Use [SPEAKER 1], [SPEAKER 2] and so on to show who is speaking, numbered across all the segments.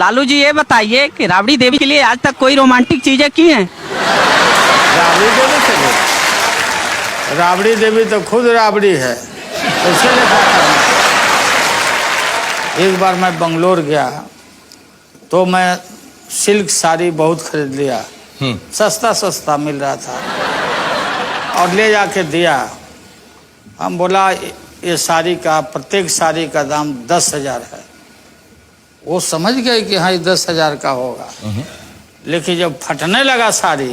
[SPEAKER 1] लालू जी ये बताइए कि राबड़ी देवी के लिए आज तक कोई रोमांटिक चीजें की हैं?
[SPEAKER 2] राबड़ी देवी के लिए? राबड़ी देवी तो खुद राबड़ी है, उसके लिए क्या करना? एक बार मैं बंगलोर गया तो मैं सिल्क साड़ी बहुत खरीद लिया, सस्ता सस्ता मिल रहा था और ले जाके दिया। हम बोला ये साड़ी का, प्रत्येक साड़ी का दाम 10,000 है। वो समझ गए कि हाँ ये 10,000 का होगा, लेकिन जब फटने लगा साड़ी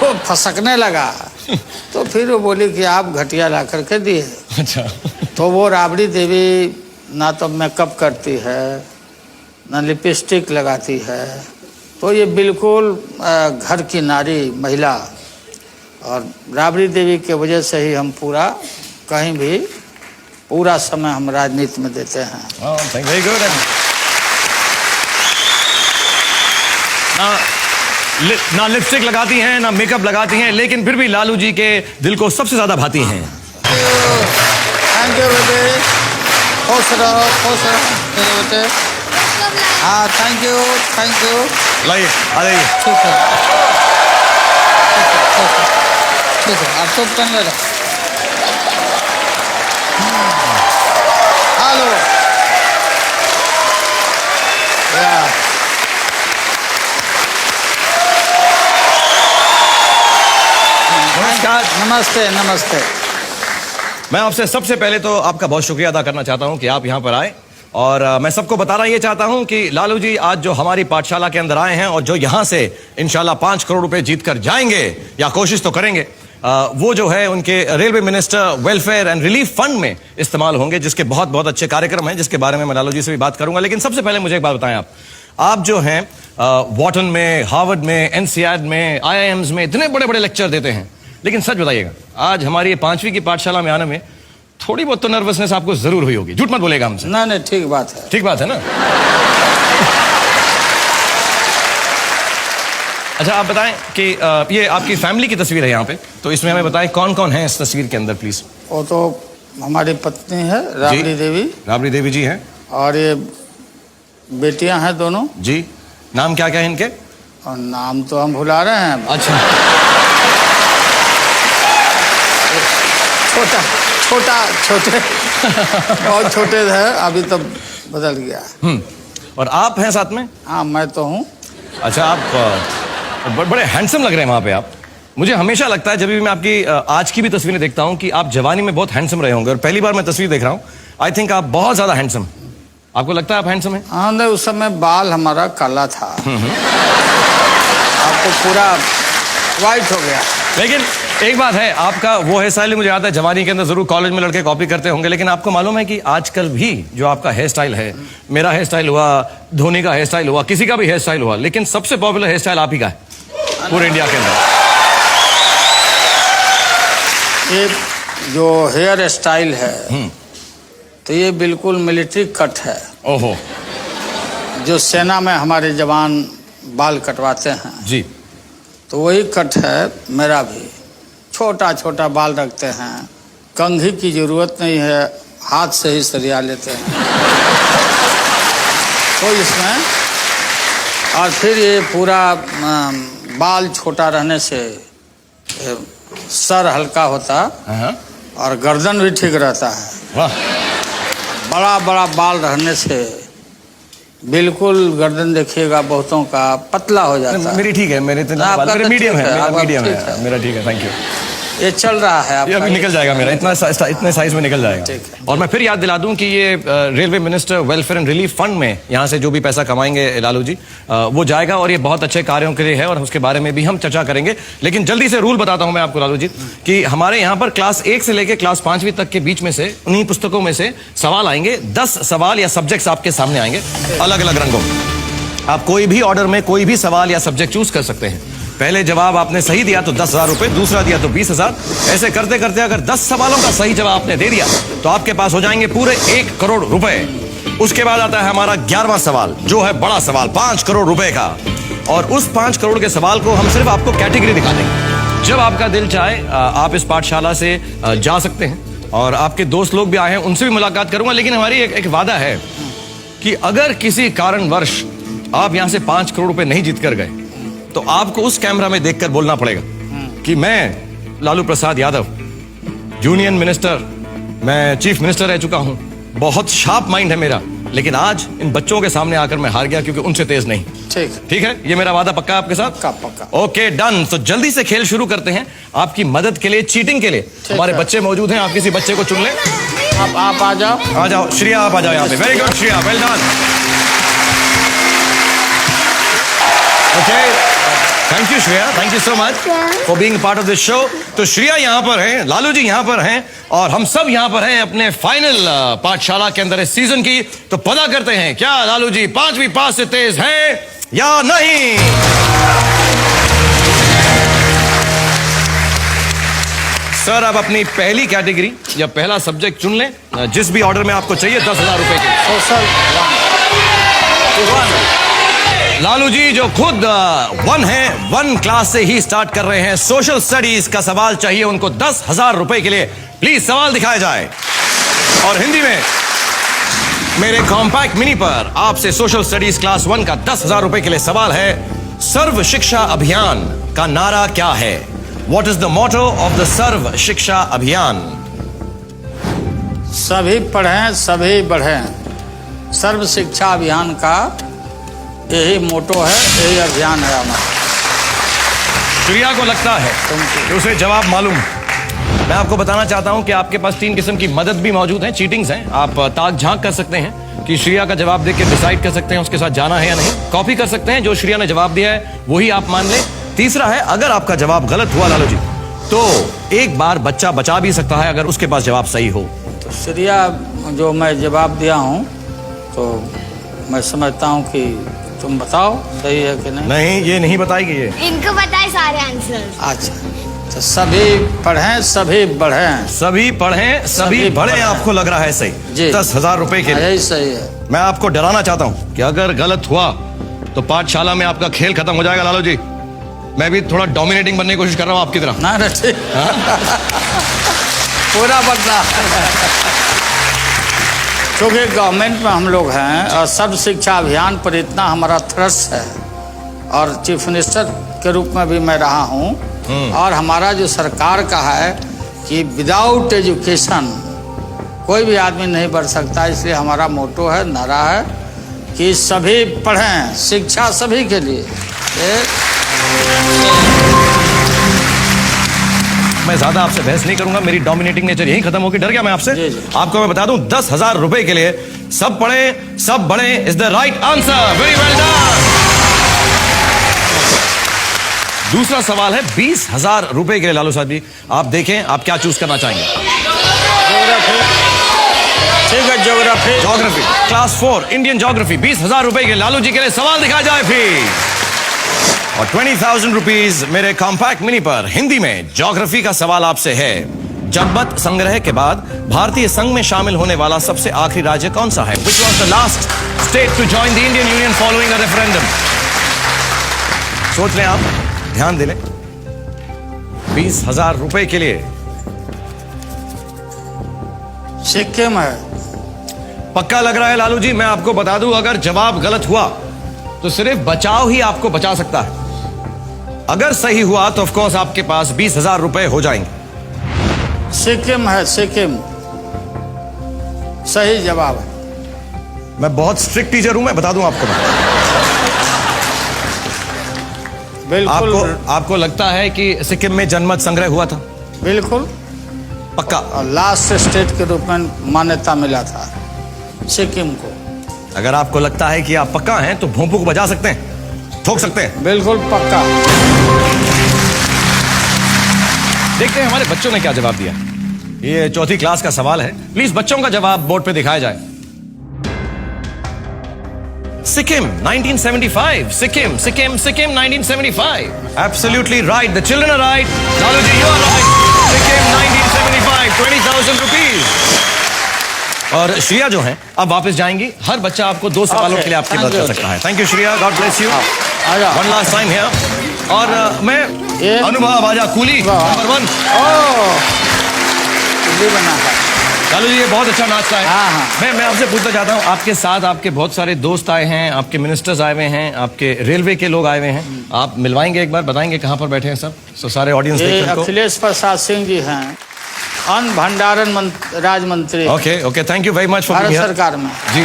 [SPEAKER 2] वो फसकने लगा तो फिर वो बोली कि आप घटिया ला करके दिए।
[SPEAKER 3] अच्छा।
[SPEAKER 2] तो वो राबड़ी देवी ना तो मेकअप करती है, ना लिपस्टिक लगाती है, तो ये बिल्कुल घर की नारी महिला। और राबड़ी देवी के वजह से ही हम पूरा कहीं भी पूरा समय हम राजनीति में देते हैं।
[SPEAKER 3] Very good. ना लिपस्टिक लगाती हैं, ना मेकअप लगाती हैं, लेकिन फिर भी लालू जी के दिल को सबसे ज्यादा भाती हैं।
[SPEAKER 2] थैंक यू बेटे, खुश रहो बेटे। हाँ थैंक यू
[SPEAKER 3] लाइए, आ जाइए।
[SPEAKER 2] ठीक है आप सब करने रहो। हेलो नमस्ते नमस्ते।
[SPEAKER 3] मैं आपसे सबसे पहले तो आपका बहुत शुक्रिया अदा करना चाहता हूं कि आप यहां पर आए, और मैं सबको बताना ये चाहता हूं कि लालू जी आज जो हमारी पाठशाला के अंदर आए हैं और जो यहां से इंशाल्लाह 5 करोड़ रुपए जीत कर जाएंगे, या कोशिश तो करेंगे, वो जो है उनके railway minister welfare and relief fund में इस्तेमाल होंगे, जिसके बहुत बहुत अच्छे कार्यक्रम हैं, जिसके बारे में मैं लालू जी से भी बात करूंगा। लेकिन सबसे पहले मुझे एक बात बताएं, आप जो हैं वॉटन में, हार्वर्ड में, एनसीआर में, IIMs में इतने बड़े बड़े लेक्चर देते हैं, लेकिन सच बताइएगा आज हमारी 5वीं की पाठशाला में आने में थोड़ी बहुत तो नर्वसनेस आपको जरूर हुई होगी, झूठ मत बोलेगा हमसे।
[SPEAKER 2] नहीं ठीक बात है,
[SPEAKER 3] ठीक बात है ना। अच्छा आप बताएं कि ये आपकी फैमिली की तस्वीर है यहाँ पे, तो इसमें हमें बताएं कौन कौन है इस तस्वीर के अंदर प्लीज।
[SPEAKER 2] वो तो हमारी पत्नी है राबड़ी देवी।
[SPEAKER 3] राबड़ी देवी जी हैं,
[SPEAKER 2] और ये बेटियां हैं दोनों
[SPEAKER 3] जी। नाम क्या क्या है इनके?
[SPEAKER 2] और नाम तो हम भुला रहे हैं।
[SPEAKER 3] अच्छा।
[SPEAKER 2] छोटे बहुत छोटे थे, अभी तो बदल गया।
[SPEAKER 3] और आप हैं साथ में?
[SPEAKER 2] हाँ मैं तो हूँ।
[SPEAKER 3] अच्छा आप बड़े हैंडसम लग रहे हैं वहां पे आप। मुझे हमेशा लगता है जब भी मैं आपकी आज की भी तस्वीरें देखता हूं कि आप जवानी में बहुत हैंडसम रहे होंगे, और पहली बार मैं तस्वीर देख रहा हूं, आई थिंक आप बहुत ज्यादा हैंडसम। आपको लगता है आप हैंडसम हैं?
[SPEAKER 2] हाँ नहीं, उस समय बाल हमारा काला था, आपको पूरा वाइट हो गया।
[SPEAKER 3] लेकिन एक बात है, आपका वो हेयर स्टाइल मुझे याद है जवानी के अंदर जरूर कॉलेज में लड़के कॉपी करते होंगे, लेकिन आपको मालूम है कि आजकल भी जो आपका हेयर स्टाइल है, मेरा हेयर स्टाइल हुआ, धोनी का हेयर स्टाइल हुआ, किसी का भी हेयर स्टाइल हुआ, लेकिन सबसे पॉपुलर हेयर स्टाइल आप ही का है पूरे इंडिया के अंदर।
[SPEAKER 2] ये जो हेयर स्टाइल है तो ये बिल्कुल मिलिट्री कट है।
[SPEAKER 3] ओहो।
[SPEAKER 2] जो सेना में हमारे जवान बाल कटवाते हैं
[SPEAKER 3] जी,
[SPEAKER 2] तो वही कट है मेरा भी। छोटा छोटा बाल रखते हैं, कंघी की जरूरत नहीं है, हाथ से ही सरिया लेते हैं तो इसमें। और फिर ये पूरा बाल छोटा रहने से सर हल्का होता और गर्दन भी ठीक रहता है।
[SPEAKER 3] वाह।
[SPEAKER 2] बड़ा बड़ा बाल रहने से बिल्कुल गर्दन देखिएगा बहुतों का पतला हो जाता है।
[SPEAKER 3] मेरी ठीक है, मेरे मीडियम है, मेरा मीडियम है, मेरा ठीक है, थैंक यू।
[SPEAKER 2] ये चल रहा है,
[SPEAKER 3] ये अभी निकल जाएगा मेरा, इतने साइज में निकल जाएगा। और मैं फिर याद दिला दूं कि ये railway minister welfare and relief fund में यहाँ से जो भी पैसा कमाएंगे लालू जी, वो जाएगा, और ये बहुत अच्छे कार्यों के लिए है, और उसके बारे में भी हम चर्चा करेंगे। लेकिन जल्दी से रूल बताता हूं मैं आपको लालू जी, कि हमारे यहाँ पर क्लास 1 से लेकर क्लास 5वीं तक के बीच में से उन्हीं पुस्तकों में से सवाल आएंगे। 10 सवाल या सब्जेक्ट्स आपके सामने आएंगे अलग अलग रंगों में। आप कोई भी ऑर्डर में कोई भी सवाल या सब्जेक्ट चूज कर सकते हैं। पहले जवाब आपने सही दिया तो 10,000 रुपए, दूसरा दिया तो 20,000। ऐसे करते करते अगर 10 सवालों का सही जवाब आपने दे दिया तो आपके पास हो जाएंगे पूरे 1 करोड़ रुपए। उसके बाद आता है हमारा 11वां सवाल, जो है बड़ा सवाल 5 करोड़ रुपए का। और उस 5 करोड़ के सवाल को हम सिर्फ आपको कैटेगरी दिखा देंगे। जब आपका दिल चाहे आप इस पाठशाला से जा सकते हैं, और आपके दोस्त लोग भी आए हैं, उनसे भी मुलाकात करूंगा। लेकिन हमारी एक वादा है कि अगर किसी कारणवश आप यहां से 5 करोड़ रुपए नहीं जीत कर गए तो आपको उस कैमरा में देखकर बोलना पड़ेगा कि मैं लालू प्रसाद यादव यूनियन मिनिस्टर, मैं चीफ मिनिस्टर रह चुका हूं, बहुत शार्प माइंड है मेरा, लेकिन आज इन बच्चों के सामने आकर मैं हार गया क्योंकि उनसे तेज नहीं। ठीक है, ये मेरा वादा पक्का है आपके साथ?
[SPEAKER 2] पक्का।
[SPEAKER 3] Okay, done. तो जल्दी से खेल शुरू करते हैं। आपकी मदद के लिए, चीटिंग के लिए हमारे बच्चे मौजूद हैं। आप किसी बच्चे को चुन लें।
[SPEAKER 2] आप आ जाओ।
[SPEAKER 3] आ जाओ श्रेया, आप आ जाओ यहाँ पे। Very good Shreya, well done. Okay, thank you Shreya, thank you so much for being part of this show. तो श्रेया यहाँ पर हैं, लालू जी यहाँ पर हैं और हम सब यहाँ पर हैं अपने फाइनल पाठशाला के अंदर इस सीजन की। तो पता करते हैं क्या लालू जी 5वीं पास से तेज हैं या नहीं। सर, आप अपनी पहली कैटेगरी या पहला सब्जेक्ट चुन लें, जिस भी ऑर्डर में आपको चाहिए। 10,000 रुपए के लालू जी जो खुद 1 है, 1 क्लास से ही स्टार्ट कर रहे हैं। सोशल स्टडीज का सवाल चाहिए उनको 10,000 रुपए के लिए। प्लीज सवाल दिखाया जाए। और हिंदी में मेरे कॉम्पैक्ट मिनी पर आपसे सोशल स्टडीज क्लास 1 का 10,000 रुपए के लिए सवाल है, सर्व शिक्षा अभियान का नारा क्या है? What is the motto of the सर्व शिक्षा अभियान?
[SPEAKER 2] सभी पढ़ें, सभी बढ़ें। सर्व शिक्षा अभियान का यही मोटो है, यही अभियान है हमारा।
[SPEAKER 3] श्रेया को लगता है कि उसे जवाब मालूम। मैं आपको बताना चाहता हूं कि आपके पास 3 किस्म की मदद भी मौजूद है, चीटिंग्स हैं। आप ताक झांक कर सकते हैं कि श्रेया का जवाब देख के डिसाइड कर सकते हैं उसके साथ जाना है या नहीं। कॉपी कर सकते हैं, जो श्रेया ने जवाब दिया है वही आप मान लें। तीसरा है, अगर आपका जवाब गलत हुआ लालू जी तो एक बार बच्चा बचा भी सकता है अगर उसके पास जवाब सही हो।
[SPEAKER 2] तो श्रेया जो मैं जवाब दिया हूं तो मैं समझता हूं कि तुम बताओ सही है कि नहीं।
[SPEAKER 3] नहीं, ये नहीं बताएगी ये।
[SPEAKER 4] इनको बताए सारे आंसर।
[SPEAKER 2] अच्छा, तो सभी पढ़ें, सभी बढ़ें।
[SPEAKER 3] सभी पढ़ें, सभी बढ़ें। आपको लग रहा है सही? 10,000 रुपए के लिए
[SPEAKER 2] यही सही है।
[SPEAKER 3] मैं आपको डराना चाहता हूं कि अगर गलत हुआ तो पाठशाला में आपका खेल खत्म हो जाएगा लालू जी। मैं भी थोड़ा डोमिनेटिंग बनने की कोशिश कर रहा हूं आपकी तरह।
[SPEAKER 2] ना ठीक, पूरा बदला। क्योंकि गवर्नमेंट में हम लोग हैं और सर्व शिक्षा अभियान पर इतना हमारा थ्रस्ट है और चीफ मिनिस्टर के रूप में भी मैं रहा हूं। और हमारा जो सरकार का है कि विदाउट एजुकेशन कोई भी आदमी नहीं बढ़ सकता, इसलिए हमारा मोटो है, नारा है कि सभी पढ़ें, शिक्षा सभी के लिए।
[SPEAKER 3] मैं ज्यादा आपसे बहस नहीं करूंगा, मेरी डोमिनेटिंग नेचर यही खत्म होगी। डर गया मैं आपसे। आपको मैं बता दूं 10,000 रुपए के लिए सब पढ़े सब बढ़े is the right answer. Very well done. दूसरा सवाल है 20,000 रुपए के लिए लालू साहब जी, आप देखें आप क्या चूज करना चाहेंगे।
[SPEAKER 2] ठीक है, ज्योग्राफी
[SPEAKER 3] क्लास 4 इंडियन ज्योग्राफी। 20,000 रुपए के लालू जी के लिए सवाल दिखाया जाए फिर। और 20,000 रुपीज मेरे कॉम्पैक्ट मिनी पर हिंदी में ज्योग्राफी का सवाल आपसे है, जनमत संग्रह के बाद भारतीय संघ में शामिल होने वाला सबसे आखिरी राज्य कौन सा है? Which was the last state to join the Indian Union following a referendum? सोच लें आप, ध्यान दे लें। 20,000 रुपए के लिए
[SPEAKER 2] सिक्किम है।
[SPEAKER 3] पक्का लग रहा है लालू जी? मैं आपको बता दूं अगर जवाब गलत हुआ तो सिर्फ बचाव ही आपको बचा सकता है। अगर सही हुआ तो ऑफ कोर्स आपके पास 20,000 रुपए हो जाएंगे।
[SPEAKER 2] सिक्किम है, सिक्किम सही जवाब है।
[SPEAKER 3] मैं बहुत स्ट्रिक्ट टीचर हूं, मैं बता दूं आपको।
[SPEAKER 2] बिल्कुल।
[SPEAKER 3] आपको लगता है कि सिक्किम में जनमत संग्रह हुआ था?
[SPEAKER 2] बिल्कुल
[SPEAKER 3] पक्का।
[SPEAKER 2] और लास्ट स्टेट के रूप में मान्यता मिला था सिक्किम को।
[SPEAKER 3] अगर आपको लगता है कि आप पक्का हैं तो भोंपू को बजा सकते हैं, ठोक सकते हैं।
[SPEAKER 2] बिल्कुल पक्का।
[SPEAKER 3] देखते हैं हमारे बच्चों ने क्या जवाब दिया। ये 4th क्लास का सवाल है, प्लीज बच्चों का जवाब बोर्ड पे दिखाया जाए। Sikkim 1975। Sikkim 1975। Absolutely right. The children are right. Lalu ji, you are right. Sikkim 1975. 20,000 rupees. और श्रेया जो है अब वापस जाएंगी। हर बच्चा आपको 2 सवालों के लिए आपकी मदद कर सकता है। Thank you Shreya, God bless you. One last time here. और मैं अनुभव आजा कूली नंबर 1
[SPEAKER 2] बना है।
[SPEAKER 3] लालू जी ये बहुत अच्छा नाश्ता है।
[SPEAKER 2] हाँ, हाँ।
[SPEAKER 3] मैं आपसे पूछना चाहता हूँ, आपके साथ आपके बहुत सारे दोस्त आए हैं, आपके मिनिस्टर्स आए हुए हैं, आपके रेलवे के लोग आए हुए हैं, आप मिलवाएंगे एक बार, बताएंगे कहाँ पर बैठे हैं सब, तो सारे ऑडियंस
[SPEAKER 2] ये
[SPEAKER 3] देख रहे हैं।
[SPEAKER 2] अखिलेश प्रसाद सिंह जी हैं, अन्न भंडारण राज्य मंत्री
[SPEAKER 3] okay thank you very much for
[SPEAKER 2] Bharat
[SPEAKER 3] being here.
[SPEAKER 2] सरकार में।
[SPEAKER 3] जी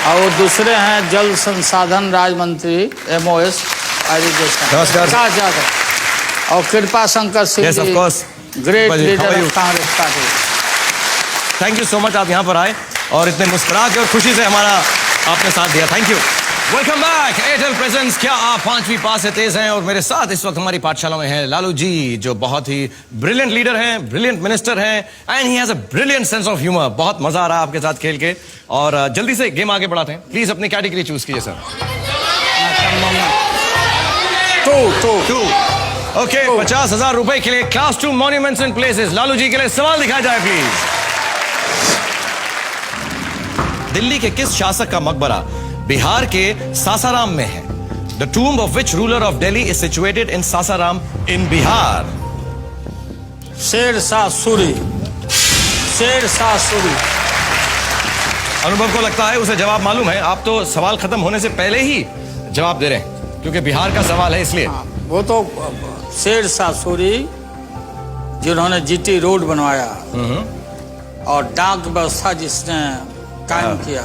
[SPEAKER 2] और वो दूसरे हैं जल संसाधन राज्य मंत्री MOS एजुकेशन
[SPEAKER 3] नमस्कार।
[SPEAKER 2] और Kripa Shankar Singh
[SPEAKER 3] Yes, of
[SPEAKER 2] ji,
[SPEAKER 3] course.
[SPEAKER 2] Great
[SPEAKER 3] Kripa ji, how
[SPEAKER 2] leader
[SPEAKER 3] are you?
[SPEAKER 2] Of Congress party.
[SPEAKER 3] Thank you so much, आप यहाँ पर आए और इतने मुस्कुरा के और खुशी से हमारा आपने साथ दिया, thank you. Welcome back, Airtel presence क्या आप 5वीं पास से तेज हैं। और मेरे साथ इस वक्त हमारी पाठशाला में है लालू जी, जो बहुत ही ब्रिलियंट लीडर हैं, ब्रिलियंट मिनिस्टर हैं, and he has a brilliant sense of humour. बहुत मजा आ रहा है आपके साथ खेल के, और जल्दी से गेम आगे बढ़ाते हैं। प्लीज अपनी कैटेगरी चूज कीजिए सर। टू ओके, 50,000 रुपए के लिए class 2 monuments and places. Lalu ji के लिए सवाल दिखाया जाए प्लीज। दिल्ली के किस शासक का मकबरा बिहार के सासाराम में है? The tomb of which ruler of Delhi is situated in Sasaram in Bihar?
[SPEAKER 2] Sher Shah Suri. Sher Shah Suri.
[SPEAKER 3] Anubhav को लगता है उसे जवाब मालूम है। आप तो सवाल खत्म होने से पहले ही जवाब दे रहे हैं, क्योंकि बिहार का सवाल है इसलिए।
[SPEAKER 2] वो तो शेरशाह सूरी जिन्होंने GT रोड बनवाया और डाक व्यवस्था जिसने कायम किया,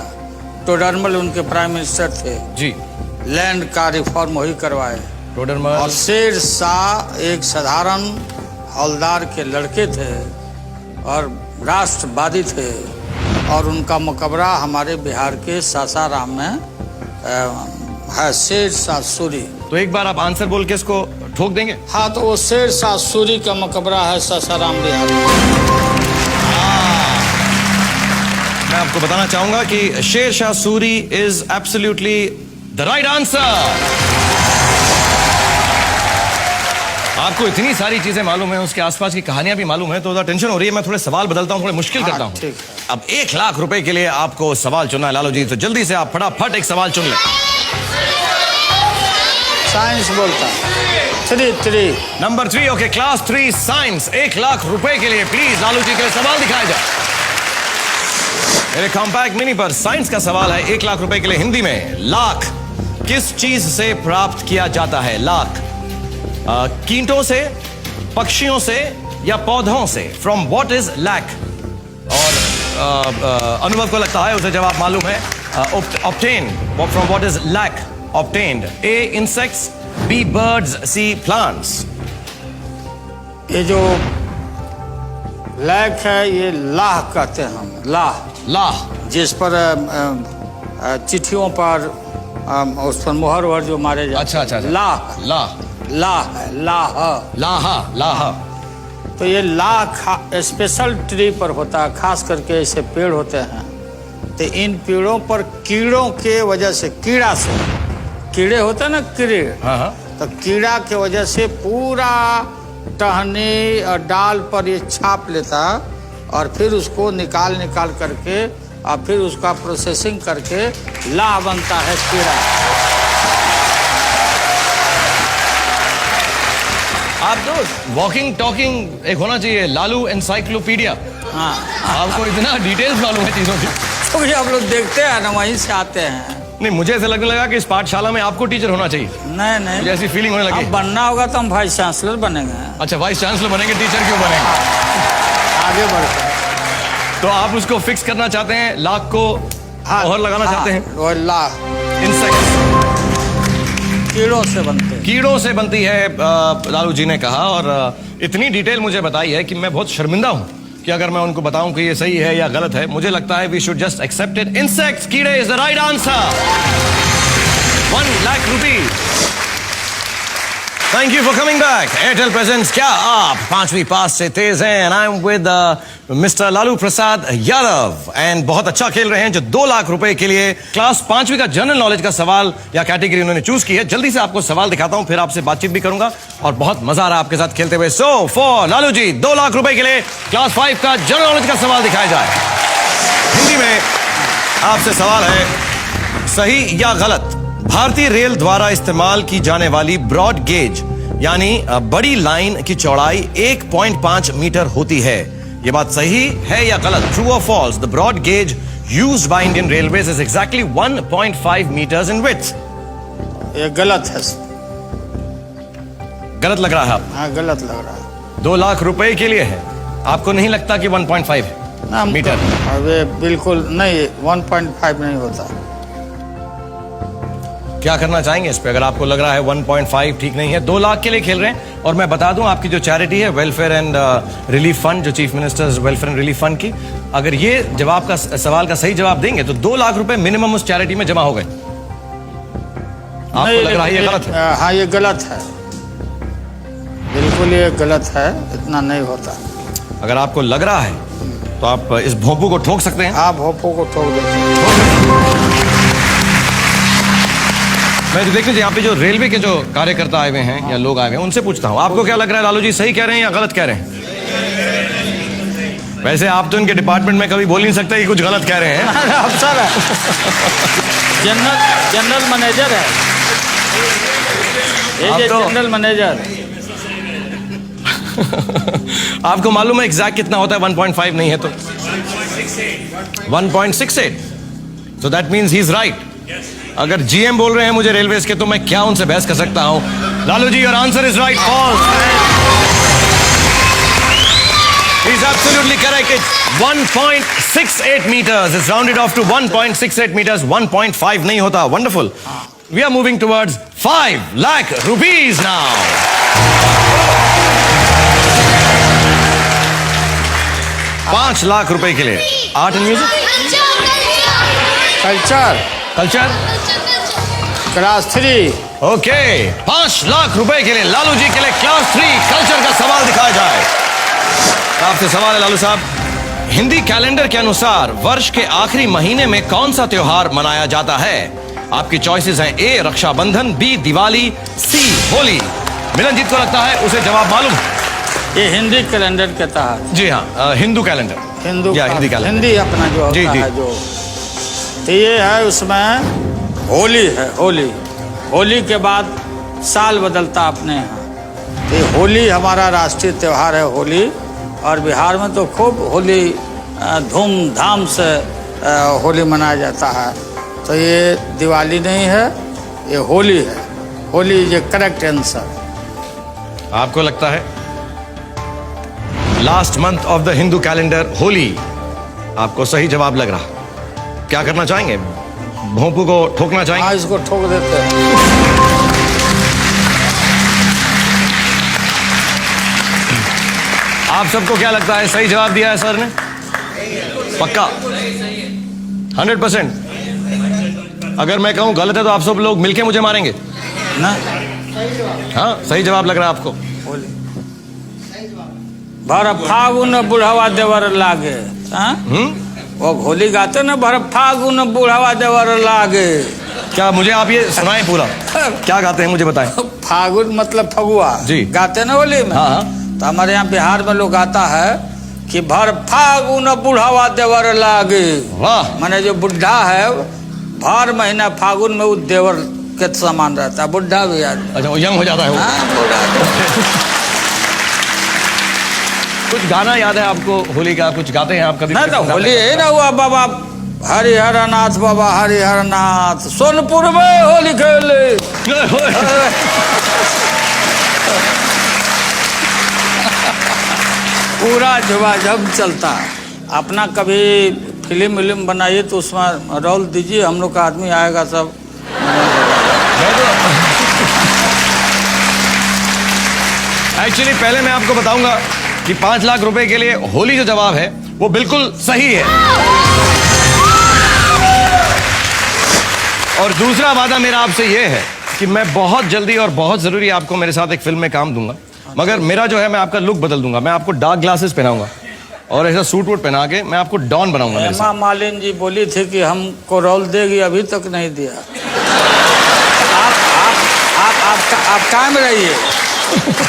[SPEAKER 2] टोडरमल उनके प्राइम मिनिस्टर थे
[SPEAKER 3] जी,
[SPEAKER 2] लैंड का रिफॉर्म वही करवाए। और शेरशाह एक साधारण हवलदार के लड़के थे और राष्ट्रवादी थे, और उनका मकबरा हमारे बिहार के सासाराम में है, शेरशाह सूरी।
[SPEAKER 3] तो एक बार आप आंसर बोल के इसको ठोक देंगे?
[SPEAKER 2] हाँ, तो वो शेरशाह सूरी का मकबरा है सासाराम बिहार में।
[SPEAKER 3] मैं आपको बताना चाहूंगा कि Sher Shah Suri is absolutely the right answer. आपको इतनी सारी चीजें मालूम है, उसके आसपास की कहानियां भी मालूम है, तो टेंशन हो रही है। मैं थोड़े सवाल बदलता हूं, थोड़े मुश्किल करता हूं।
[SPEAKER 2] ठीक है।
[SPEAKER 3] अब 1 लाख रुपए के लिए आपको सवाल चुनना है लालू जी, तो जल्दी से आप फटाफट एक सवाल चुन लें।
[SPEAKER 2] साइंस बोलता है। 3
[SPEAKER 3] number 3 okay, class 3 science. 1 lakh रुपए के लिए प्लीज लालू जी के लिए सवाल दिखाया जाए। मेरे कॉम्पैक्ट मिनी पर साइंस का सवाल है 1 लाख रुपए के लिए हिंदी में। लाख किस चीज से प्राप्त किया जाता है? लाख कीटों से, पक्षियों से या पौधों से? From what is lac? और अनुभव को लगता है उसे जवाब मालूम है। Obtain from what is lac? Obtained. A insects, B birds, C plants।
[SPEAKER 2] ये जो लैक है, ये लाह कहते हैं हम।
[SPEAKER 3] लाह
[SPEAKER 2] जिस पर चिट्ठियों पर उस पर मोहर वहर जो मारे जाते
[SPEAKER 3] अच्छा। लाह।
[SPEAKER 2] तो ये लाह स्पेशल ट्री पर होता है, खास करके ऐसे पेड़ होते हैं। तो इन पेड़ों पर कीड़ों के वजह से, कीड़े होते हैं ना, कीड़े, तो कीड़ा के वजह से पूरा टहनी और डाल पर ये छाप लेता, और फिर उसको निकाल करके और फिर उसका प्रोसेसिंग करके लाह बनता है कीड़ा।
[SPEAKER 3] आप तो वॉकिंग टॉकिंग एक होना चाहिए, लालू एनसाइक्लोपीडिया।
[SPEAKER 2] हाँ,
[SPEAKER 3] आपको इतना डिटेल्स मालूम है चीजों की।
[SPEAKER 2] तो भी आप लोग देखते हैं ना, वहीं से आते हैं।
[SPEAKER 3] नहीं, मुझे ऐसा लगने लगा कि इस पाठशाला में आपको टीचर होना चाहिए।
[SPEAKER 2] नहीं,
[SPEAKER 3] मुझे ऐसी फीलिंग होने लगी।
[SPEAKER 2] अब बनना होगा तो हम वाइस चांसलर बनेंगे।
[SPEAKER 3] अच्छा, वाइस चांसलर बनेंगे, टीचर क्यों बनेंगे?
[SPEAKER 2] आगे बढ़ते।
[SPEAKER 3] तो आप उसको फिक्स करना चाहते हैं, लाख को मोहर लगाना चाहते हैं?
[SPEAKER 2] और लाह
[SPEAKER 3] इंसेक्ट्स,
[SPEAKER 2] कीड़ों से
[SPEAKER 3] बनती है, लालू जी ने कहा। और इतनी डिटेल मुझे बताई है कि मैं बहुत शर्मिंदा हूं कि अगर मैं उनको बताऊं कि ये सही है या गलत है। मुझे लगता है we should just accept it. Insects, कीड़े is the right answer. 1 lakh rupees. Thank you for coming back. Airtel presents क्या आप 5वीं पास से तेज हैं, and I am with mister Lalu Prasad Yadav, and बहुत अच्छा खेल रहे हैं, जो 2 लाख रुपए के लिए क्लास 5वीं का जनरल नॉलेज का सवाल या कैटेगरी उन्होंने चूज की है। जल्दी से आपको सवाल दिखाता हूं, फिर आपसे बातचीत भी करूंगा, और बहुत मजा आ रहा है आपके साथ खेलते हुए। सो फॉर लालू जी, 2 लाख रुपए के लिए क्लास 5 का जनरल नॉलेज का सवाल दिखाया जाए। हिंदी में आपसे सवाल है, सही या गलत? भारतीय रेल द्वारा इस्तेमाल की जाने वाली ब्रॉड गेज यानी बड़ी लाइन की चौड़ाई 1.5 मीटर होती है। ये बात सही है या गलत? ट्रू और false? The broad gauge used by Indian railways is exactly 1.5 metres in width.
[SPEAKER 2] ये गलत है।
[SPEAKER 3] गलत लग रहा है आप?
[SPEAKER 2] हाँ, गलत लग रहा है।
[SPEAKER 3] 2 लाख रुपए के लिए है, आपको नहीं लगता कि 1.5
[SPEAKER 2] ना
[SPEAKER 3] मीटर?
[SPEAKER 2] अबे बिल्कुल नहीं, 1.5 नहीं होता।
[SPEAKER 3] क्या करना चाहेंगे इस पे? अगर आपको लग रहा है 1.5 ठीक नहीं है, 2 लाख के लिए खेल रहे हैं। और मैं बता दूं, आपकी जो चैरिटी है वेलफेयर एंड रिलीफ फंड, जो chief ministers welfare and relief fund की, अगर ये जवाब का सवाल का सही जवाब देंगे तो 2 लाख रुपए मिनिमम उस चैरिटी में जमा हो गए। आपको लग रहा है ये गलत है?
[SPEAKER 2] हाँ, ये गलत है, बिल्कुल ये गलत है, इतना नहीं होता।
[SPEAKER 3] अगर आपको लग रहा है तो आप इस भोंपू को ठोक सकते हैं।
[SPEAKER 2] आप भोपो को ठोक देते।
[SPEAKER 3] मैं देख लीजिए, यहाँ पे जो रेलवे के जो कार्यकर्ता आए हुए हैं या लोग आए हुए हैं, उनसे पूछता हूँ, आपको क्या लग रहा है लालू जी, सही कह रहे हैं या गलत कह रहे हैं? वैसे आप तो इनके डिपार्टमेंट में कभी बोल नहीं सकते कि कुछ गलत कह रहे हैं।
[SPEAKER 2] अफसर है, जनरल मैनेजर है, ये
[SPEAKER 3] तो
[SPEAKER 2] जनरल मैनेजर।
[SPEAKER 3] आपको मालूम है एग्जैक्ट कितना होता है? 1.5 नहीं है तो 1.68। So that means he is right. अगर जीएम बोल रहे हैं मुझे रेलवेज के, तो मैं क्या उनसे बहस कर सकता हूं? Lalu ji, your answer is right. False. He is absolutely correct. It's 1.68 meters. It's rounded off to 1.68 meters. 1.5 नहीं होता। Wonderful. We are moving towards 5 lakh rupees now. 5 lakh रुपए के लिए art and music, culture,
[SPEAKER 2] class 3।
[SPEAKER 3] Okay. 5 lakh रुपए के लिए लालू जी के लिए क्लास 3 कल्चर का सवाल दिखाया जाए। आपसे सवाल है लालू साहब, हिंदी कैलेंडर के अनुसार वर्ष के आखिरी महीने में कौन सा त्योहार मनाया जाता है? आपकी चॉइसेस हैं, ए रक्षाबंधन, बी दिवाली, सी होली। मिलनजीत को लगता है उसे जवाब मालूम।
[SPEAKER 2] ये हिंदी कैलेंडर के तहत।
[SPEAKER 3] जी हाँ, हिंदू कैलेंडर,
[SPEAKER 2] हिंदी
[SPEAKER 3] कैलेंडर,
[SPEAKER 2] हिंदी अपना जो होता है जो, तो ये है, उसमें होली है। होली के बाद साल बदलता अपने यहाँ। तो होली हमारा राष्ट्रीय त्यौहार है, होली। और बिहार में तो खूब होली धूमधाम से होली मनाया जाता है। तो ये दिवाली नहीं है, ये होली है। होली ये करेक्ट आंसर।
[SPEAKER 3] आपको लगता है last month of the Hindu calendar Holi आपको सही जवाब लग रहा? क्या करना चाहेंगे? भोंपू को ठोकना चाहेंगे?
[SPEAKER 2] हाँ, इसको ठोक देते हैं।
[SPEAKER 3] आप सबको क्या लगता है सही जवाब दिया है सर ने? पक्का 100%? अगर मैं कहूं गलत है तो आप सब लोग मिलके मुझे मारेंगे
[SPEAKER 2] ना?
[SPEAKER 3] हाँ, सही जवाब लग रहा है आपको?
[SPEAKER 2] भर फागुन बुढ़ावा देवर लागे। हाँ? वो होली गाते ना, भर फागुन बुढ़ावा देवर लागे।
[SPEAKER 3] क्या मुझे आप ये सुनाएं पूरा? क्या गाते हैं मुझे बताएं।
[SPEAKER 2] फागुन मतलब फगुआ
[SPEAKER 3] जी,
[SPEAKER 2] गाते ना होली में।
[SPEAKER 3] हाँ।
[SPEAKER 2] तो हमारे यहाँ बिहार में लोग गाता है कि भर फागुन बुढ़ावा देवर लागे।
[SPEAKER 3] वाह।
[SPEAKER 2] माने जो बुढ़ा है, भर महीना फागुन में वो देवर के समान रहता है, बुढ़ा भी आदमी।
[SPEAKER 3] अच्छा, वो यंग हो जाता है वो।
[SPEAKER 2] हाँ,
[SPEAKER 3] कुछ गाना याद है आपको होली का? कुछ गाते हैं आप कभी?
[SPEAKER 2] ना तो होली है ना, हुआ बाबा हरिहर नाथ, बाबा हरिहर नाथ सोनपुर में होली खेले। पूरा झमाझम चलता है। अपना कभी फिल्म बनाइए तो उसमें रोल दीजिए, हम लोग का आदमी आएगा सब।
[SPEAKER 3] एक्चुअली पहले मैं आपको बताऊंगा कि 5 लाख रुपए के लिए होली जो जवाब है वो बिल्कुल सही है। और दूसरा वादा मेरा आपसे ये है कि मैं बहुत जल्दी और बहुत जरूरी आपको मेरे साथ एक फिल्म में काम दूंगा, मगर मेरा जो है मैं आपका लुक बदल दूंगा। मैं आपको डार्क ग्लासेस पहनाऊंगा और ऐसा सूट वूट पहना के मैं आपको डॉन बनाऊंगा।
[SPEAKER 2] हेमा मालिनी जी बोली थी कि हमको रोल देगी, अभी तक नहीं दिया। आप कायम रहिए,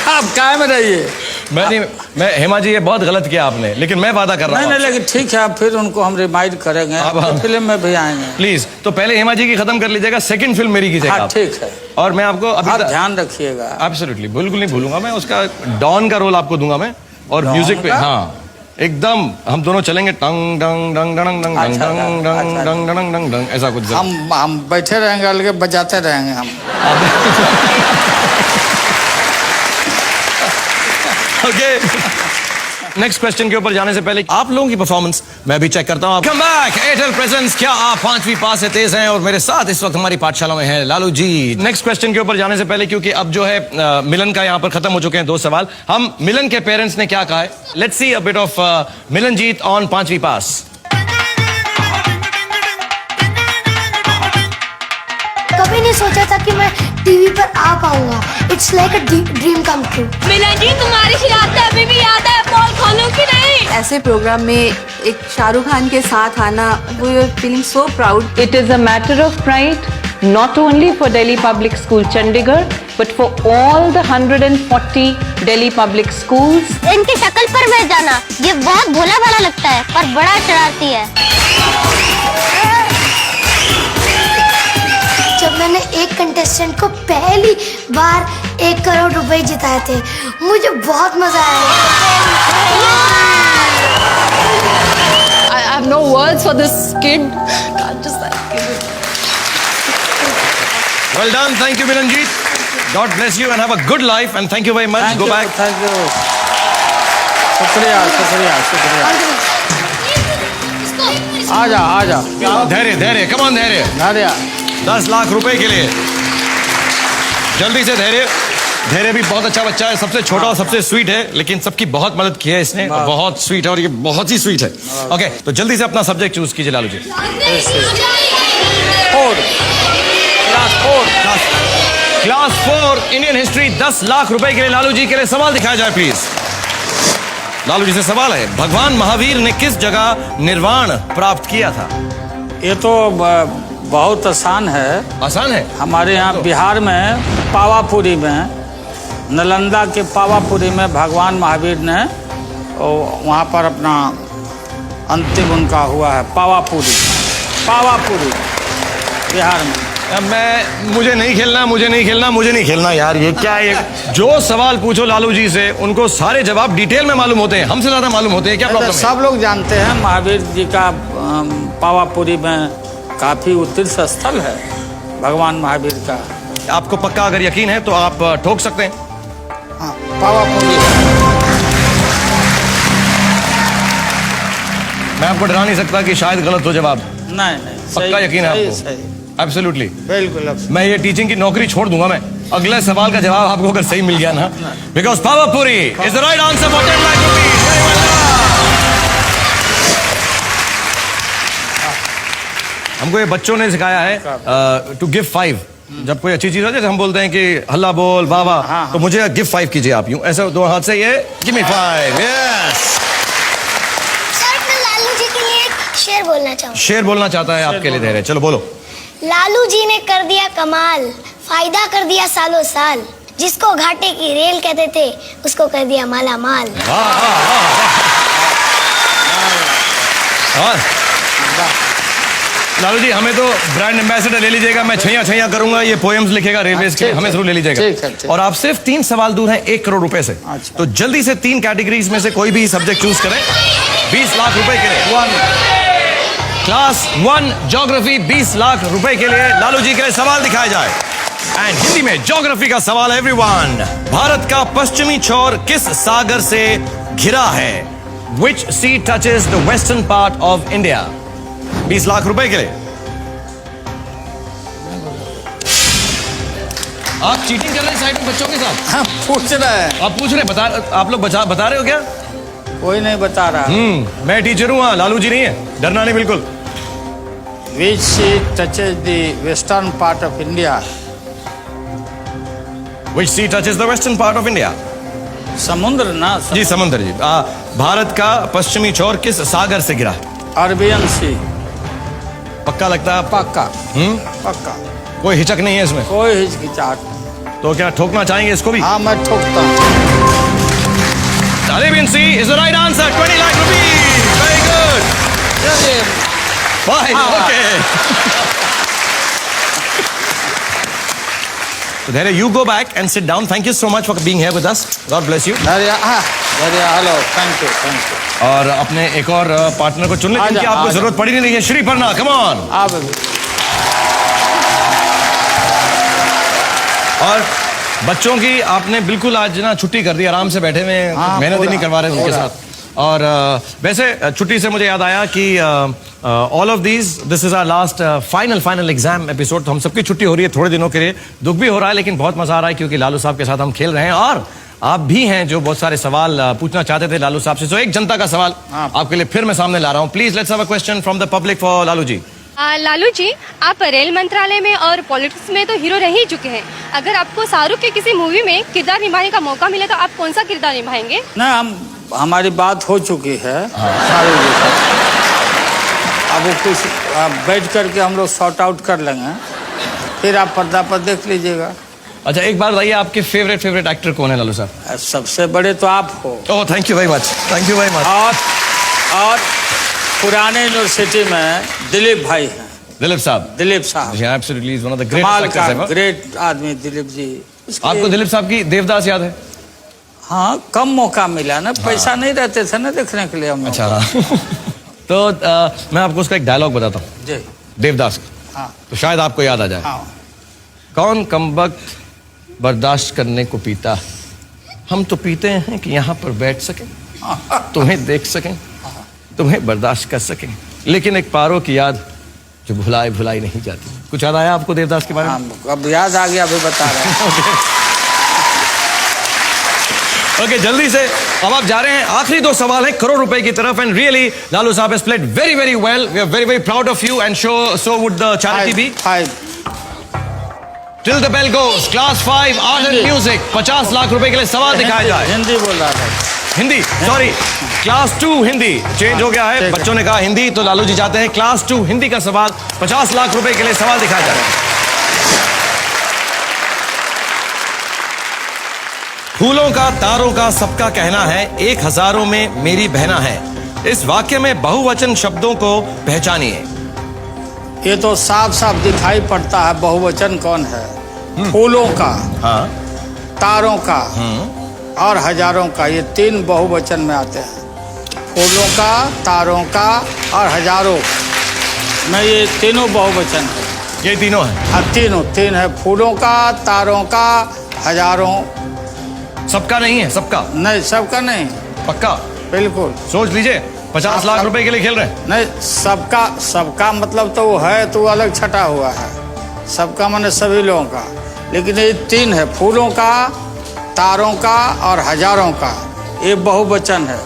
[SPEAKER 2] आप कायम रहिए।
[SPEAKER 3] मैं हेमा जी, ये बहुत गलत किया आपने, लेकिन मैं वादा कर रहा हूँ।
[SPEAKER 2] नहीं, लेकिन ठीक है, फिर उनको हम रिमाइंड करेंगे, अब फिल्म में भी आएंगे।
[SPEAKER 3] प्लीज, तो पहले हेमा जी की खत्म कर लीजिएगा, सेकंड फिल्म मेरी कीजिएगा।
[SPEAKER 2] हाँ, ठीक है।
[SPEAKER 3] और मैं आपको अभी
[SPEAKER 2] ध्यान रखिएगा।
[SPEAKER 3] एब्सोल्युटली, बिल्कुल नहीं भूलूंगा मैं। उसका डॉन का रोल आपको दूंगा मैं, और म्यूजिक पे। हाँ, एकदम हम दोनों चलेंगे टंग डंग डंग डंग डंग डंग
[SPEAKER 2] अच्छा,
[SPEAKER 3] डंग डंग
[SPEAKER 2] अच्छा,
[SPEAKER 3] डंग डंग डंग डंग ऐसा कुछ
[SPEAKER 2] हम बैठे रहेंगे, अलगे बजाते रहेंगे हम।
[SPEAKER 3] ओके नेक्स्ट क्वेश्चन के ऊपर जाने से पहले आप लोगों की परफॉर्मेंस मैं भी चेक करता हूं। कम बैक एयरटेल प्रेजेंस, क्या आप 5वीं पास से तेज हैं? और मेरे साथ इस वक्त हमारी पाठशाला में है लालू जी। नेक्स्ट क्वेश्चन के ऊपर जाने से पहले, क्योंकि अब जो है मिलन का यहाँ पर खत्म हो चुके हैं 2 सवाल, हम मिलन के पेरेंट्स ने क्या कहा है, let's see a bit of Milan Jeet on 5वीं पास।
[SPEAKER 5] कभी नहीं सोचा था कि मैं टीवी पर आ पाऊंगा। It's like a dream come true.
[SPEAKER 4] Milan ji, तुम्हारी शरारतें अभी भी याद है, पोल खोलूं कि नहीं?
[SPEAKER 6] ऐसे प्रोग्राम में एक शाहरुख खान के साथ आना, we are feeling so proud.
[SPEAKER 7] It is a matter of pride, not only for Delhi Public School Chandigarh, but for all the 140 Delhi public schools.
[SPEAKER 4] इनकी शक्ल पर बैठ जाना, ये बहुत भोला भाला लगता है, पर बड़ा शरारती है।
[SPEAKER 5] जब मैंने एक कंटेस्टेंट को पहली बार 1 करोड़ रुपए जिताए थे, मुझे बहुत मजा आया।
[SPEAKER 6] I have no words for this kid. Can't just
[SPEAKER 3] Well done, thank you Milanjeet. God bless you and have a good life and thank you very much. Go back.
[SPEAKER 2] Thank you, शुक्रिया शुक्रिया शुक्रिया। आ जा
[SPEAKER 3] धैर्य धैर्य, come on धैर्य।
[SPEAKER 2] नारिया
[SPEAKER 3] 10 लाख रुपए के लिए जल्दी से धैर्य। धैर्य भी बहुत अच्छा बच्चा है, सबसे छोटा और सबसे स्वीट है, लेकिन सबकी बहुत मदद की है इसने, और बहुत स्वीट है, और ये बहुत ही स्वीट है। ओके, तो जल्दी से अपना सब्जेक्ट चूज कीजिए Lalu ji. Class 4 Indian history 10 lakh रुपए के लिए लालू जी के लिए सवाल दिखाया जाए प्लीज। लालू जी से सवाल है, भगवान महावीर ने किस जगह निर्वाण प्राप्त किया था?
[SPEAKER 2] ये तो बहुत आसान है।
[SPEAKER 3] आसान है?
[SPEAKER 2] हमारे यहाँ बिहार में पावापुरी में, नालंदा के पावापुरी में भगवान महावीर ने वहाँ पर अपना अंतिम उनका हुआ है। पावापुरी बिहार में।
[SPEAKER 3] मुझे नहीं खेलना यार, ये क्या है? जो सवाल पूछो लालू जी से उनको सारे जवाब डिटेल में मालूम होते हैं, हमसे ज्यादा मालूम होते हैं, क्या प्रॉब्लम है?
[SPEAKER 2] सब लोग जानते हैं महावीर जी का पावापुरी में काफी तीर्थ स्थल है भगवान महावीर का।
[SPEAKER 3] आपको पक्का अगर यकीन है तो आप ठोक सकते हैं।
[SPEAKER 2] हाँ, पावापुरी।
[SPEAKER 3] मैं आपको डरा नहीं सकता कि शायद गलत हो जवाब।
[SPEAKER 2] नहीं
[SPEAKER 3] पक्का यकीन है आपको?
[SPEAKER 2] सही।
[SPEAKER 3] एब्सोल्युटली,
[SPEAKER 2] बिल्कुल।
[SPEAKER 3] मैं ये टीचिंग की नौकरी छोड़ दूंगा मैं, अगले सवाल का जवाब आपको अगर सही मिल गया ना, because Pawapuri is the right answer for 10 lakh rupees. हमको ये बच्चों ने सिखाया है टू गिव 5। जब कोई अच्छी चीज हो, जैसे हम बोलते हैं कि हल्ला बोल वाह वाह, तो मुझे गिव 5 कीजिए आप, यूं ऐसे 2 हाथ से, ये गिव मी 5। यस
[SPEAKER 5] सर, मैं लालू जी के लिए एक शेर बोलना चाहूँगा।
[SPEAKER 3] शेर बोलना चाहता है आपके लिए धैर्य, चलो बोलो।
[SPEAKER 5] लालू जी ने कर दिया कमाल, फायदा कर दिया सालों साल। जिसको घाटे की रेल कहते थे, उसको कर दिया माला माल।
[SPEAKER 3] लालू जी, हमें तो ब्रांड एम्बेसडर ले लीजिएगा, मैं छैया करूंगा, ये पोएम्स लिखेगा रेलवेज के, हमें जरूर ले लीजिएगा। और आप सिर्फ 3 सवाल दूर हैं 1 करोड़ रुपए से। तो जल्दी से 3 कैटेगरीज में से कोई भी सब्जेक्ट चूज करें 20 लाख रुपए के लिए। क्लास 1 ज्योग्राफी 20 लाख रुपए के लिए लालू जी के लिए सवाल दिखाया जाए। एंड हिंदी में ज्योग्राफी का सवाल है एवरीवन। भारत का पश्चिमी छोर किस सागर से घिरा है? Which sea touches the western part of India? 20 lakh रुपए के लिए। आप चीटिंग कर रहे हैं साइड में बच्चों के साथ?
[SPEAKER 2] हाँ, पूछ रहे हैं।
[SPEAKER 3] आप पूछ रहे हैं, आप लोग बता रहे हो क्या?
[SPEAKER 2] कोई नहीं बता रहा।
[SPEAKER 3] मैं टीचर हूँ, लालू जी नहीं है, डरना नहीं बिल्कुल।
[SPEAKER 2] Which sea touches the western part of India?
[SPEAKER 3] Which sea touches the western part of India?
[SPEAKER 2] समुद्र ना?
[SPEAKER 3] जी समुद्र जी। भारत का पश्चिमी छोर किस सागर से घिरा है?
[SPEAKER 2] अरबियन सी।
[SPEAKER 3] पक्का लगता है?
[SPEAKER 2] पक्का। पक्का,
[SPEAKER 3] कोई हिचक नहीं है इसमें?
[SPEAKER 2] कोई हिचकिचाहट नहीं।
[SPEAKER 3] तो क्या ठोकना चाहेंगे इसको भी?
[SPEAKER 2] हाँ, मैं ठोकता हूँ।
[SPEAKER 3] Arabian Sea is the right answer. 20 lakh rupees. Very good. Fine. Okay. So there you go back and sit down. Thank you so much for being here with us. God bless you.
[SPEAKER 2] Hello. Thank you.
[SPEAKER 3] और अपने एक और partner को चुनने की आपको जरूरत पड़ी नहीं रही है। Shri Parna, come on. और बच्चों की आपने बिल्कुल आज ना छुट्टी कर दी, आराम से बैठे हुए, मेहनत ही नहीं करवा रहे उनके साथ। और वैसे छुट्टी से मुझे याद आया कि all of this is our last final exam episode. तो हम सबकी छुट्टी हो रही है थोड़े दिनों के लिए, दुख भी हो रहा है लेकिन बहुत मजा आ रहा है क्योंकि लालू साहब के साथ हम खेल रहे हैं और आप भी हैं जो बहुत सारे सवाल पूछना चाहते थे लालू साहब से। तो एक जनता का सवाल आपके लिए फिर मैं सामने ला रहा हूं। Please let's have a question from the public for Lalu ji.
[SPEAKER 8] Lalu ji, आप रेल मंत्रालय में और पॉलिटिक्स में तो हीरो रह ही चुके हैं। अगर आपको शाहरुख के किसी मूवी में किरदार निभाने का मौका मिले तो आप कौन सा किरदार निभाएंगे?
[SPEAKER 2] ना, हमारी बात हो चुकी है शाहरुख जी से। अब वो कुछ बैठ करके हम लोग सॉर्ट आउट कर लेंगे, फिर आप पर्दा पर देख लीजिएगा।
[SPEAKER 3] अच्छा, एक बार बताइए आपके फेवरेट एक्टर कौन है लालू साहब?
[SPEAKER 2] सबसे बड़े तो आप हो।
[SPEAKER 3] Oh, thank you very much, thank you very much.
[SPEAKER 2] और पुराने यूनिवर्सिटी में दिलीप भाई हैं।
[SPEAKER 3] दिलीप साहब absolutely is one of the greatest actors ever.
[SPEAKER 2] Great आदमी दिलीप जी।
[SPEAKER 3] आपको दिलीप साहब की देवदास याद है?
[SPEAKER 2] हाँ, कम मौका मिला ना, पैसा नहीं रहते थे ना देखने के लिए हम।
[SPEAKER 3] अच्छा, तो मैं आपको उसका एक डायलॉग बताता हूँ
[SPEAKER 2] जी,
[SPEAKER 3] देवदास का।
[SPEAKER 2] हाँ।
[SPEAKER 3] तो शायद आपको याद आ जाए।
[SPEAKER 2] हाँ।
[SPEAKER 3] कौन कमबख्त बर्दाश्त करने को पीता, हम तो पीते हैं कि यहाँ पर बैठ सकें, तुम्हें देख सकें, तुम्हें बर्दाश्त कर सकें, लेकिन एक पारो की याद जो भुलाई नहीं जाती। कुछ याद आया आपको देवदास के बारे में?
[SPEAKER 2] अब याद आ गया, अभी बता रहे हैं।
[SPEAKER 3] ओके, जल्दी से अब आप जा रहे हैं, आखिरी 2 सवाल है करोड़ रुपए की तरफ। एंड रियली लालू साहब has played very well. We are very proud of you and so would the charity be.
[SPEAKER 2] 5
[SPEAKER 3] till the bell goes, class 5 art and music, 50 lakh रुपए के लिए सवाल दिखाया जाए।
[SPEAKER 2] हिंदी बोल रहा था।
[SPEAKER 3] Hindi, sorry, class 2 Hindi change हो गया है, बच्चों ने कहा हिंदी, तो लालू जी चाहते हैं क्लास 2 हिंदी का सवाल, 50 लाख रुपए के लिए सवाल दिखाया जाए। फूलों का तारों का सबका कहना है, एक हजारों में मेरी बहना है। इस वाक्य में बहुवचन शब्दों को पहचानिए।
[SPEAKER 2] ये तो साफ साफ दिखाई पड़ता है बहुवचन कौन है। फूलों का,
[SPEAKER 3] हाँ,
[SPEAKER 2] तारों का और हजारों का, ये 3 बहुवचन में आते हैं। फूलों का, तारों का और हजारों में, ये तीनों बहुवचन है।
[SPEAKER 3] ये तीनों है?
[SPEAKER 2] हाँ, तीन है। फूलों का, तारों का, हजारों।
[SPEAKER 3] सबका नहीं है? सबका
[SPEAKER 2] नहीं, सबका नहीं।
[SPEAKER 3] पक्का?
[SPEAKER 2] बिल्कुल
[SPEAKER 3] सोच लीजिए, 50 लाख रुपए के लिए खेल रहे हैं।
[SPEAKER 2] नहीं, सबका मतलब तो वो है, तो अलग छटा हुआ है। सबका माने सभी लोगों का, लेकिन ये 3 है, फूलों का, तारों का और हजारों का, ये बहुवचन है।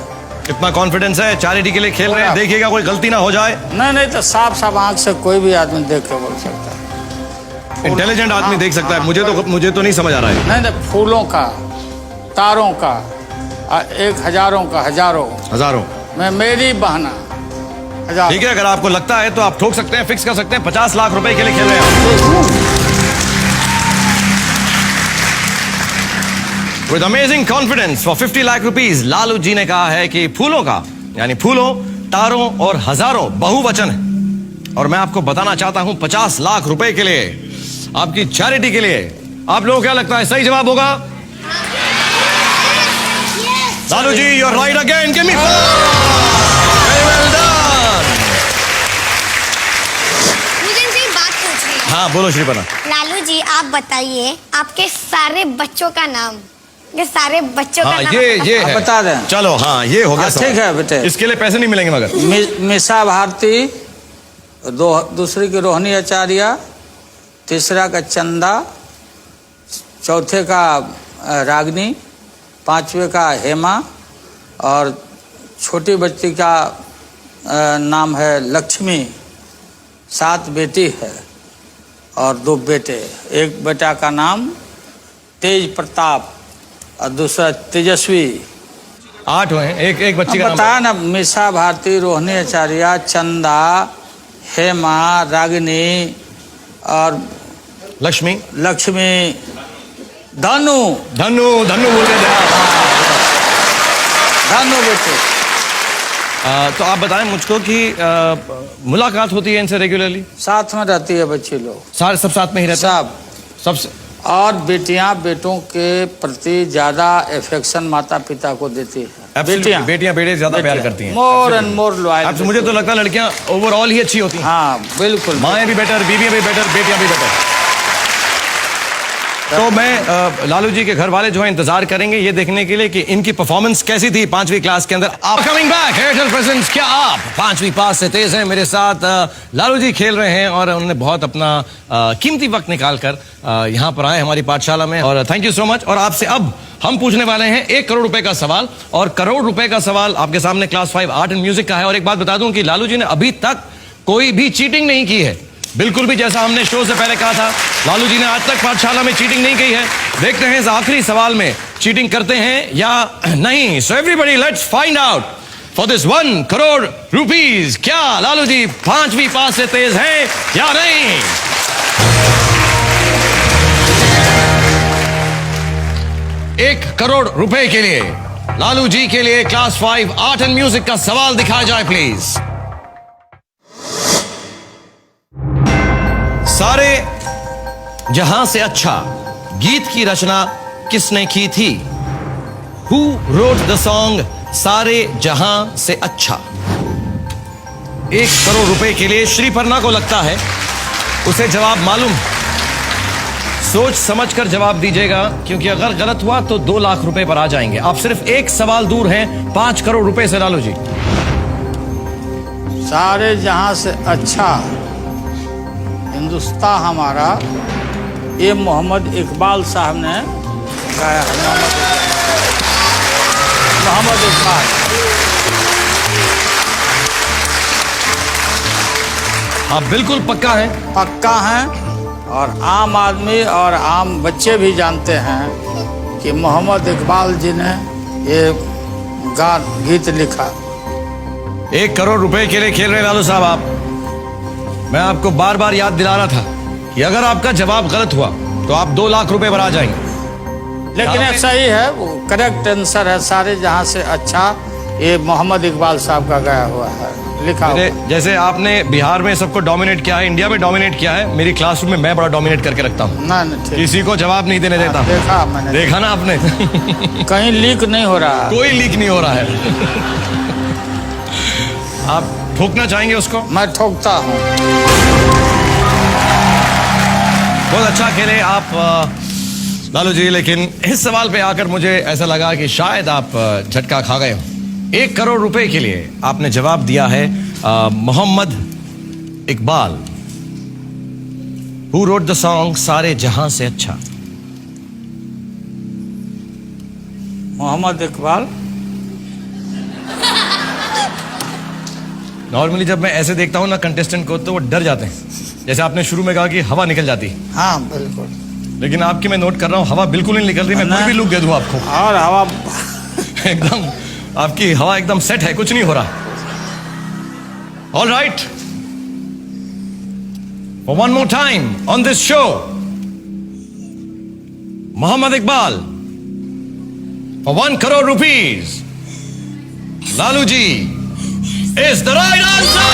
[SPEAKER 3] कितना कॉन्फिडेंस है, चैरिटी के लिए खेल रहे हैं, देखिएगा कोई गलती ना हो जाए।
[SPEAKER 2] नहीं, तो साफ आंख से कोई भी आदमी देख के बोल सकता है।
[SPEAKER 3] इंटेलिजेंट आदमी देख सकता है। मुझे तो नहीं समझ आ रहा है।
[SPEAKER 2] नहीं, फूलों का, तारों का और एक हजारों का, हजारों में मेरी बहना।
[SPEAKER 3] ठीक है, अगर आपको लगता है तो आप ठोक सकते हैं, फिक्स कर सकते हैं। 50 लाख रुपए के लिए खेल रहे हैं। With amazing confidence for 50 lakh rupees, Lalu ji ने कहा है कि फूलों का यानी फूलों, तारों और हजारों बहुवचन है। और मैं आपको बताना चाहता हूं 50 लाख रुपए के लिए, आपकी चैरिटी के लिए। आप लोगों को क्या लगता है सही जवाब होगा? Lalu ji, you are right again, give me very well done.
[SPEAKER 5] मुझे इनसे एक बात पूछनी है।
[SPEAKER 3] हाँ, बोलो श्रीपना।
[SPEAKER 5] लालू जी, आप बताइए आपके सारे बच्चों का नाम। ये सारे बच्चों का नाम
[SPEAKER 3] ये है।
[SPEAKER 2] बता दें।
[SPEAKER 3] चलो, हाँ, ये हो गया।
[SPEAKER 2] ठीक है बेटे,
[SPEAKER 3] इसके लिए पैसे नहीं मिलेंगे मगर।
[SPEAKER 2] मिसा भारती, दूसरी की रोहिणी आचार्य, तीसरा का चंदा, चौथे का रागनी, 5वें का हेमा और छोटी बच्ची का नाम है लक्ष्मी। 7 बेटी है और 2 बेटे। एक बेटा का नाम तेज प्रताप और दूसरा तेजस्वी।
[SPEAKER 3] 8 हुए हैं, एक बच्ची का नाम
[SPEAKER 2] बताया ना, मिसा भारती, रोहिणी आचार्य, चंदा, हेमा, रागिनी और
[SPEAKER 3] लक्ष्मी,
[SPEAKER 2] धनु
[SPEAKER 3] बोल रहे थे।
[SPEAKER 2] धनु बेटे।
[SPEAKER 3] तो आप बताएं मुझको कि मुलाकात होती है इनसे रेगुलरली?
[SPEAKER 2] साथ में रहती है बच्चे लोग,
[SPEAKER 3] सारे सब साथ में ही रहते हैं? सब। और
[SPEAKER 2] बेटियां बेटों के प्रति ज्यादा एफेक्शन माता पिता को देती है। बेटियां
[SPEAKER 3] बेटियां बेटे ज्यादा प्यार करती हैं।
[SPEAKER 2] More and more loyal.
[SPEAKER 3] अब मुझे तो लगता है लड़कियां ओवरऑल ही अच्छी होती हैं।
[SPEAKER 2] हाँ बिल्कुल,
[SPEAKER 3] माएँ भी बेटर, बीवियां भी बेटर, बेटियां भी बेटर। तो मैं लालू जी के घर वाले जो है इंतजार करेंगे ये देखने के लिए कि इनकी परफॉर्मेंस कैसी थी 5वीं क्लास के अंदर। आप कमिंग बैक एयरटेल प्रेजेंट्स, क्या आप 5वीं पास से तेज हैं? मेरे साथ लालू जी खेल रहे हैं और उन्होंने बहुत अपना कीमती वक्त निकाल कर यहाँ पर आए हमारी पाठशाला में, और थैंक यू सो मच। और आपसे अब हम पूछने वाले हैं 1 करोड़ रुपए का सवाल, और करोड़ रुपए का सवाल आपके सामने क्लास 5 आर्ट एंड म्यूजिक का है। और एक बात बता दूं कि लालू जी ने अभी तक कोई भी चीटिंग नहीं की है, बिल्कुल भी, जैसा हमने शो से पहले कहा था, लालू जी ने आज तक पाठशाला में चीटिंग नहीं की है। देखते हैं इस आखिरी सवाल में चीटिंग करते हैं या नहीं। So everybody let's find out for this 1 crore rupees. क्या लालू जी 5वीं पास से तेज हैं या नहीं? 1 करोड़ रुपए के लिए लालू जी के लिए क्लास 5 आर्ट एंड म्यूजिक का सवाल दिखाया जाए प्लीज। सारे जहां से अच्छा गीत की रचना किसने की थी? Who wrote the song सारे जहां से अच्छा? 1 करोड़ रुपए के लिए श्रीपर्णा को लगता है उसे जवाब मालूम। सोच समझकर जवाब दीजिएगा, क्योंकि अगर गलत हुआ तो 2 लाख रुपए पर आ जाएंगे। आप सिर्फ 1 सवाल दूर हैं 5 करोड़ रुपए से लालू जी।
[SPEAKER 2] सारे जहां से अच्छा हिंदुस्तान हमारा, ये मोहम्मद इकबाल साहब ने गाया है। मोहम्मद इकबाल।
[SPEAKER 3] आप बिल्कुल पक्का हैं?
[SPEAKER 2] पक्का हैं, और आम आदमी और आम बच्चे भी जानते हैं कि मोहम्मद इकबाल जी ने ये गीत लिखा।
[SPEAKER 3] 1 करोड़ रुपए के लिए खेल रहे लालू साहब आप। मैं आपको बार बार याद दिला रहा था कि अगर आपका जवाब गलत हुआ तो आप 2 लाख रुपए पर आ जाएंगे।
[SPEAKER 2] लेकिन ये सही है, वो करेक्ट आंसर है। सारे जहां से अच्छा ये मोहम्मद इकबाल साहब का गाया हुआ है, लिखा हुआ।
[SPEAKER 3] जैसे आपने बिहार में सबको डोमिनेट किया है, इंडिया में डोमिनेट किया है, मेरी क्लासरूम में मैं बड़ा डोमिनेट करके रखता हूँ। किसी को जवाब नहीं देने देता।
[SPEAKER 2] देखा मैंने,
[SPEAKER 3] देखा ना आपने?
[SPEAKER 2] कहीं लीक नहीं हो रहा,
[SPEAKER 3] कोई लीक नहीं हो रहा है। आप ठोकना चाहेंगे उसको?
[SPEAKER 2] मैं ठोकता हूँ।
[SPEAKER 3] बहुत अच्छा खेले आप लालू जी, लेकिन इस सवाल पे आकर मुझे ऐसा लगा कि शायद आप झटका खा गए हो। 1 करोड़ रुपए के लिए आपने जवाब दिया है Mohammad Iqbal. Who wrote the song सारे जहां से अच्छा?
[SPEAKER 2] मोहम्मद इकबाल।
[SPEAKER 3] नॉर्मली जब मैं ऐसे देखता हूं ना कंटेस्टेंट को तो वो डर जाते हैं, जैसे आपने शुरू में कहा कि हवा निकल जाती।
[SPEAKER 2] हाँ बिल्कुल।
[SPEAKER 3] लेकिन आपकी मैं नोट कर रहा हूं हवा बिल्कुल नहीं निकल रही। मैं कोई भी लुक दे दूं आपको,
[SPEAKER 2] और हवा
[SPEAKER 3] एकदम आपकी हवा एकदम सेट है, कुछ नहीं हो रहा। All right, for one more time on this show, Mohammad Iqbal for 1 crore rupees, Lalu ji is the right answer!